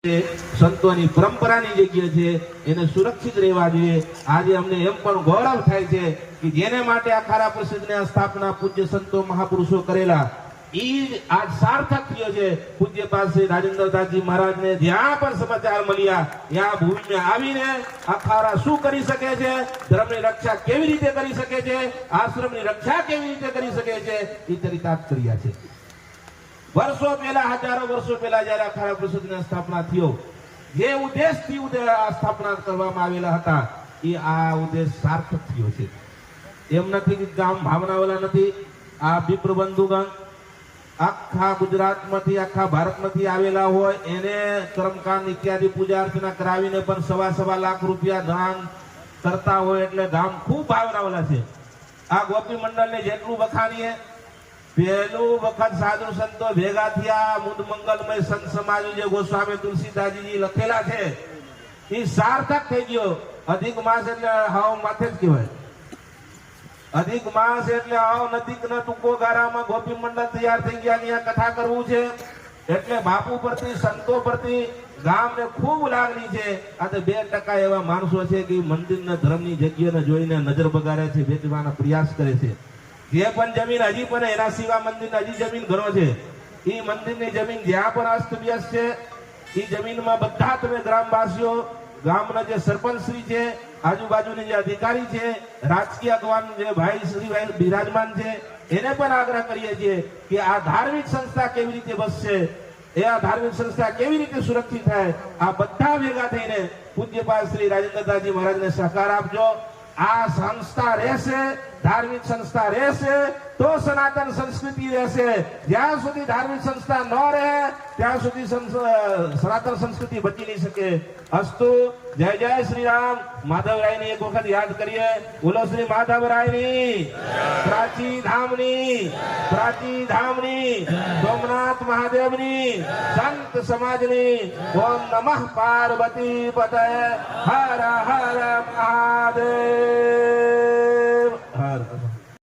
સંતોની પરંપરાની જગ્યા છે એને સુરક્ષિત રહેવા જોઈએ। આજે અમને એમ પણ ગૌરવ થાય છે કે જેને માટે આ ખારા પરિષદની સ્થાપના પૂજ્ય સંતો મહાપુરુષો કરેલા ઈ આજ સાર્થક થયો છે। પૂજ્ય શ્રી રાજેન્દ્રદાસજી મહારાજને જ્યાં પણ સમાચાર મળ્યા ત્યાં ભૂમિમાં આવીને આ ખારા શું કરી શકે છે, ધર્મની રક્ષા કેવી રીતે કરી શકે છે, આશ્રમની રક્ષા કેવી રીતે કરી શકે છે એ ચરિતાર્થ કર્યા છે। વર્ષો પહેલા, હજારો વર્ષો પહેલા જયારે અખાડા પરિષદની સ્થાપના થયો, જે ઉદ્દેશથી આ સ્થાપના કરવામાં આવેલા હતા એ આ ઉદ્દેશ સાર્થક થયો છે। એમ નથી કે ગામ ભાવનાવાળા નથી, આ વિપ્ર બંધુગણ આખા ગુજરાતમાંથી આખા ભારતમાંથી આવેલા હોય એને કર્મકાંડ ઇત્યાદિ પૂજા અર્ચના કરાવીને પણ સવા લાખ રૂપિયા દાન કરતા હોય એટલે ગામ ખૂબ ભાવનાવાળા છે। આ ગોપી મંડળને જેટલું વખાણીએ, પહેલું વખત સાધુ સંતો ભેગા થયા, મુદ મંગલમય સંત સમાજ જે ગોસ્વામી તુલસીદાસજી લખેલા છે એ સાર્થક થઈ ગયો। અધિક માસ એટલે હાવ માથે જ કહેવાય। અધિક માસ એટલે હાવ નજીક ના ટૂંકો ગાળામાં ગોપી મંડળ તૈયાર થઈ ગયા, અહીંયા કથા કરવું છે એટલે બાપુ પ્રતિ, સંતો પ્રતિ ગામને ખૂબ લાગણી છે। આ તો 2% એવા માણસો છે કે મંદિરના ધર્મની જગ્યાને જોઈને નજર બગાડે છે, વેચવાના પ્રયાસ કરે છે। જે પણ જમીન હજી પણ એના સિવા મંદિરની હજી જમીન ઘણો છે, એ મંદિરની જમીન જ્યાં પણ અસ્તવ્યસ્ત છે એ જમીનમાં બધા તમે ગ્રામવાસીઓ, ગામના જે સરપંચશ્રી છે, આજુબાજુની જે અધિકારી છે, રાજકીય અગવાન જે ભાઈ શ્રી બિરાજમાન છે, એને પણ આગ્રહ કરીએ છીએ કે આ ધાર્મિક સંસ્થા કેવી રીતે બસશે, એ આ ધાર્મિક સંસ્થા કેવી રીતે સુરક્ષિત થાય, આ બધા ભેગા થઈને પૂજ્યપાદ શ્રી રાજેન્દ્રદાસજી મહારાજને સહકાર આપજો। આ સંસ્થા રહેશે, ધાર્મિક સંસ્થા રહેશે તો સનાતન સંસ્કૃતિ રહેશે। જ્યાં સુધી ધાર્મિક સંસ્થા ન રહે ત્યાં સુધી સનાતન સંસ્કૃતિ બચી નહીં શકે। અસ્તુ, જય જય શ્રી રામ। માધવરાયની એક વખત યાદ કરીએ, બોલો શ્રી માધવરાયની, પ્રાચી ધામની, સોમનાથ મહાદેવની, સંત સમાજની। ઓમ નમઃ પાર્વતી પતય, હર હર મહાદેવ।